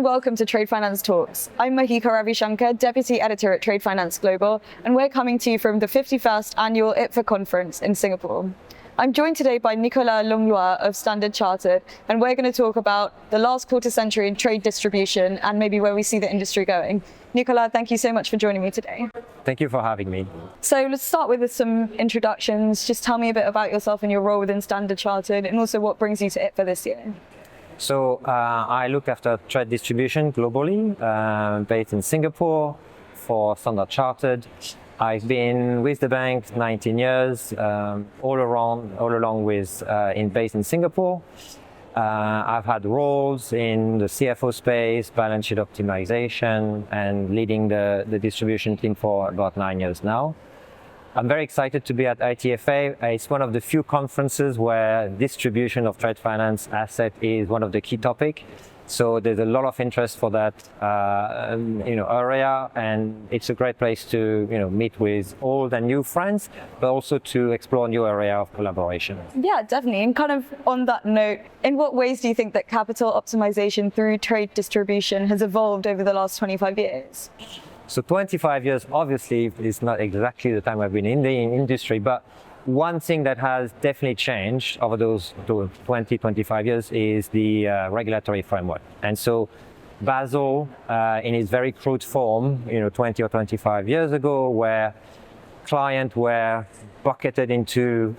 and welcome to Trade Finance Talks. I'm Mahika Ravishankar, Deputy Editor at Trade Finance Global, and we're coming to you from the 51st Annual ITFA Conference in Singapore. I'm joined today by Nicolas Langlois of Standard Chartered, and we're going to talk about the last quarter century in trade distribution and maybe where we see the industry going. Nicolas, thank you so much for joining me today. Thank you for having me. So let's start with some introductions. Just tell me a bit about yourself and your role within Standard Chartered, and also what brings you to ITFA this year. So I look after trade distribution globally, based in Singapore for Standard Chartered. I've been with the bank 19 years, all along based in Singapore. I've had roles in the CFO space, balance sheet optimization, and leading the distribution team for about 9 years now. I'm very excited to be at ITFA. It's one of the few conferences where distribution of trade finance asset is one of the key topics. So there's a lot of interest for that area, and it's a great place to meet with old and new friends, but also to explore a new area of collaboration. Yeah, definitely. And kind of on that note, in what ways do you think that capital optimization through trade distribution has evolved over the last 25 years? So 25 years obviously is not exactly the time I've been in the industry, but one thing that has definitely changed over those 25 years is the regulatory framework. And so Basel, in its very crude form, 20 or 25 years ago, where clients were bucketed into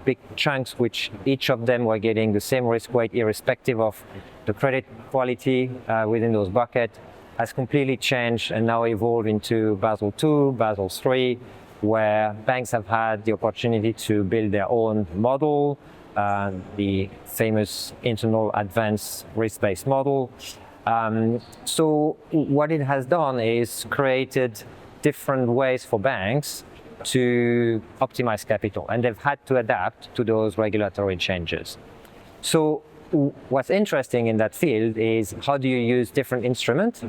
big chunks, which each of them were getting the same risk weight irrespective of the credit quality within those buckets, has completely changed and now evolved into Basel II, Basel III, where banks have had the opportunity to build their own model, the famous internal advanced risk-based model. So what it has done is created different ways for banks to optimize capital, and they've had to adapt to those regulatory changes. So what's interesting in that field is how do you use different instruments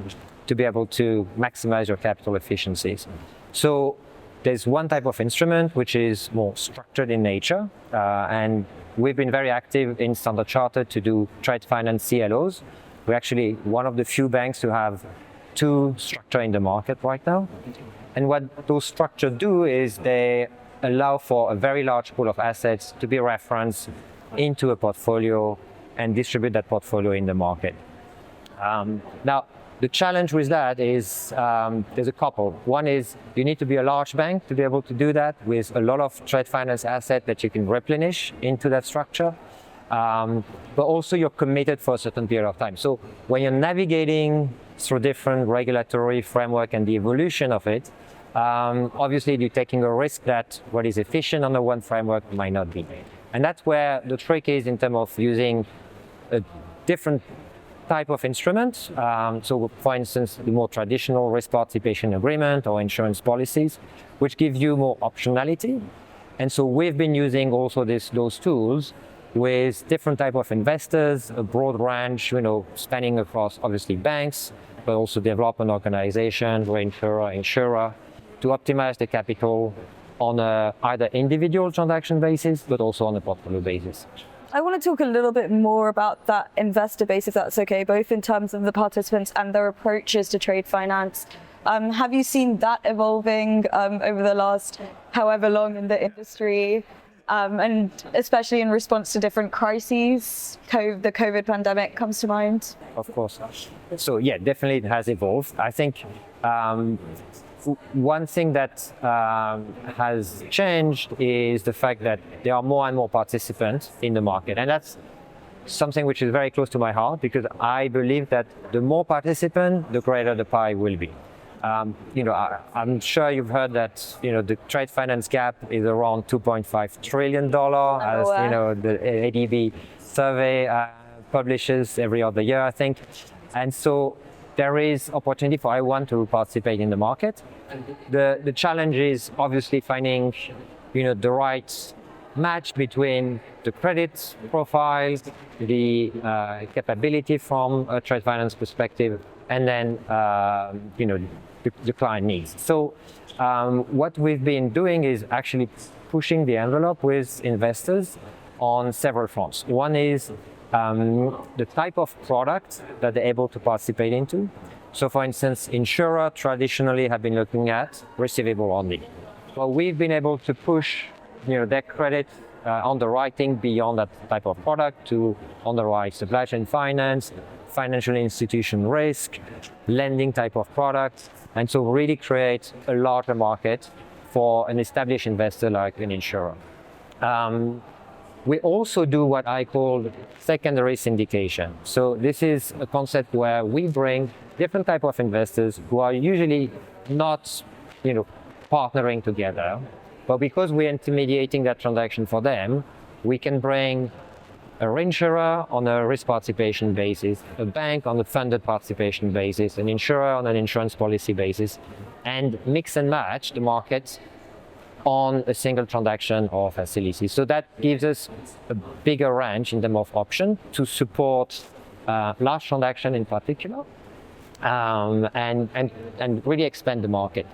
to be able to maximize your capital efficiencies. So there's one type of instrument which is more structured in nature, and we've been very active in Standard Chartered to do trade finance CLOs. We're actually one of the few banks to have two structures in the market right now. And what those structures do is they allow for a very large pool of assets to be referenced into a portfolio and distribute that portfolio in the market. Now, the challenge with that is there's a couple. One is you need to be a large bank to be able to do that with a lot of trade finance asset that you can replenish into that structure. But also you're committed for a certain period of time. So when you're navigating through different regulatory framework and the evolution of it, obviously you're taking a risk that what is efficient under one framework might not be. And that's where the trick is in terms of using a different type of instrument. So for instance, the more traditional risk participation agreement or insurance policies, which give you more optionality. And so we've been using also those tools with different type of investors, a broad range, spanning across obviously banks, but also development organization, reinsurer, insurer, to optimize the capital on a either individual transaction basis, but also on a portfolio basis. I want to talk a little bit more about that investor base, if that's okay, both in terms of the participants and their approaches to trade finance. Have you seen that evolving over the last however long in the industry, and especially in response to different crises? The COVID pandemic comes to mind. Of course. So yeah, definitely it has evolved. I think one thing that has changed is the fact that there are more and more participants in the market. And that's something which is very close to my heart, because I believe that the more participants, the greater the pie will be. I'm sure you've heard that, the trade finance gap is around $2.5 trillion, as the ADB survey publishes every other year, I think. And so there is opportunity for everyone to participate in the market. The challenge is obviously finding, the right match between the credit profile, the capability from a trade finance perspective, and then, the client needs. So what we've been doing is actually pushing the envelope with investors on several fronts. One is the type of product that they're able to participate into. So for instance, insurers traditionally have been looking at receivable only. Well, we've been able to push their credit underwriting beyond that type of product to underwrite supply chain finance, financial institution risk, lending type of products, and so really create a larger market for an established investor like an insurer. We also do what I call secondary syndication. So this is a concept where we bring different type of investors who are usually not, partnering together, but because we're intermediating that transaction for them, we can bring a reinsurer on a risk participation basis, a bank on a funded participation basis, an insurer on an insurance policy basis, and mix and match the markets on a single transaction or facility. So that gives us a bigger range in terms of option to support large transaction in particular, and really expand the market.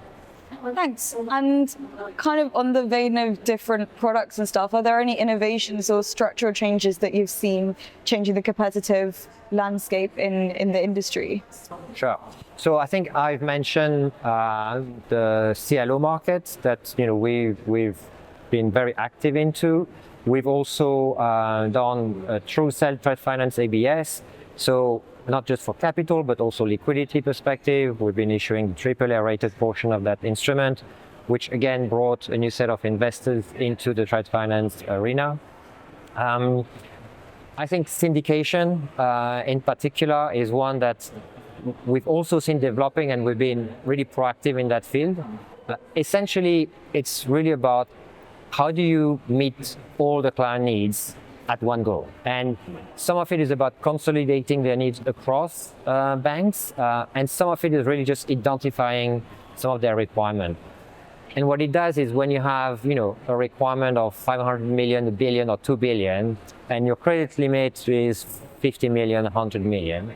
Thanks. And kind of on the vein of different products and stuff, are there any innovations or structural changes that you've seen changing the competitive landscape in the industry? Sure. So I think I've mentioned the CLO market that we've been very active into. We've also done a true sell trade finance ABS. So not just for capital, but also liquidity perspective. We've been issuing the AAA rated portion of that instrument, which again brought a new set of investors into the trade finance arena. I think syndication in particular is one that we've also seen developing, and we've been really proactive in that field. Essentially, it's really about how do you meet all the client needs at one go. And some of it is about consolidating their needs across banks, and some of it is really just identifying some of their requirements. And what it does is when you have a requirement of 500 million, a billion, or 2 billion, and your credit limit is 50 million, 100 million,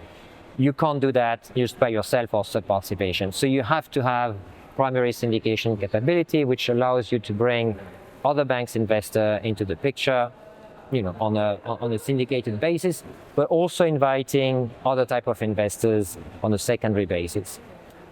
you can't do that just by yourself or sub-participation. So you have to have primary syndication capability, which allows you to bring other banks' investor into the picture, on a syndicated basis, but also inviting other type of investors on a secondary basis.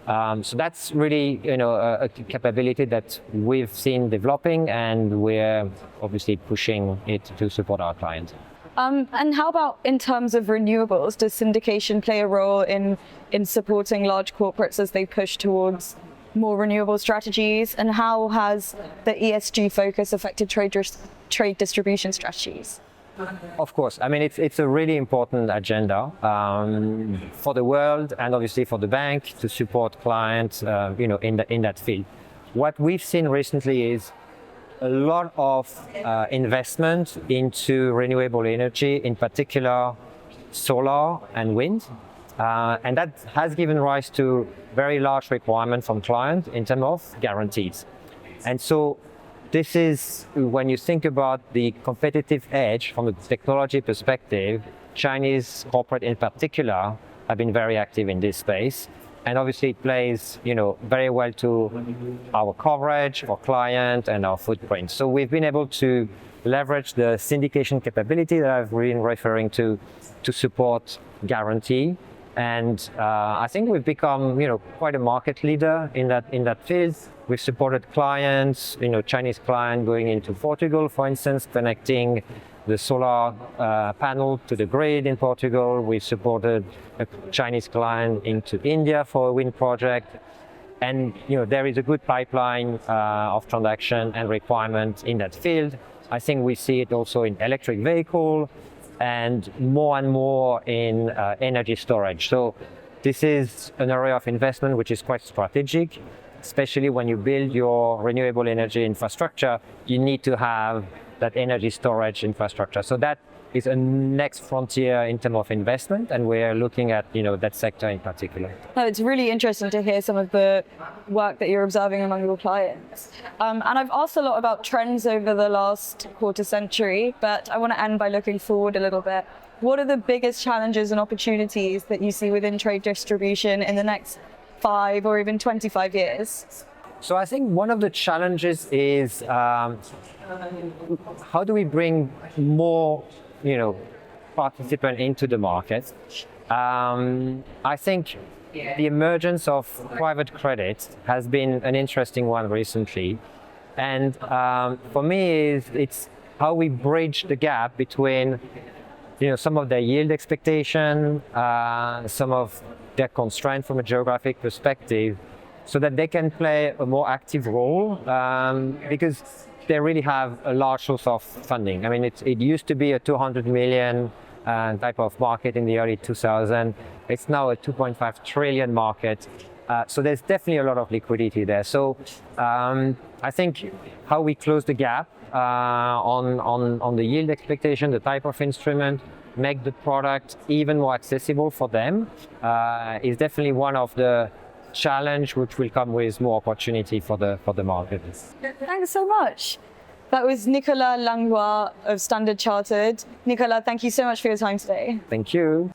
So that's really, a capability that we've seen developing, and we're obviously pushing it to support our clients. And how about in terms of renewables? Does syndication play a role in supporting large corporates as they push towards more renewable strategies? And how has the ESG focus affected trade distribution strategies? Of course. I mean, it's a really important agenda for the world, and obviously for the bank to support clients, in that field. What we've seen recently is a lot of investment into renewable energy, in particular solar and wind. And that has given rise to very large requirements from clients in terms of guarantees. And so this is, when you think about the competitive edge from a technology perspective, Chinese corporate in particular have been very active in this space. And obviously it plays, very well to our coverage, our client, and our footprint. So we've been able to leverage the syndication capability that I've been referring to support guarantee. And I think we've become, quite a market leader in that field. We've supported clients, Chinese client going into Portugal, for instance, connecting the solar panel to the grid in Portugal. We've supported a Chinese client into India for a wind project. And there is a good pipeline of transaction and requirement in that field. I think we see it also in electric vehicle, and more in energy storage. So this is an area of investment which is quite strategic, especially when you build your renewable energy infrastructure. You need to have that energy storage infrastructure. So that is a next frontier in terms of investment, and we're looking at that sector in particular. No, it's really interesting to hear some of the work that you're observing among your clients. And I've asked a lot about trends over the last quarter century, but I want to end by looking forward a little bit. What are the biggest challenges and opportunities that you see within trade distribution in the next 5 or even 25 years? So I think one of the challenges is how do we bring more, participant into the market. I think the emergence of private credit has been an interesting one recently. And for me, it's how we bridge the gap between some of their yield expectation, some of their constraint from a geographic perspective, so that they can play a more active role because they really have a large source of funding. I mean, it used to be a 200 million type of market in the early 2000s. It's now a 2.5 trillion market. So there's definitely a lot of liquidity there. So I think how we close the gap on the yield expectation, the type of instrument, make the product even more accessible for them is definitely one of the challenge which will come with more opportunity for the market. Thanks so much. That was Nicolas Langlois of Standard Chartered. Nicolas, thank you so much for your time today. Thank you.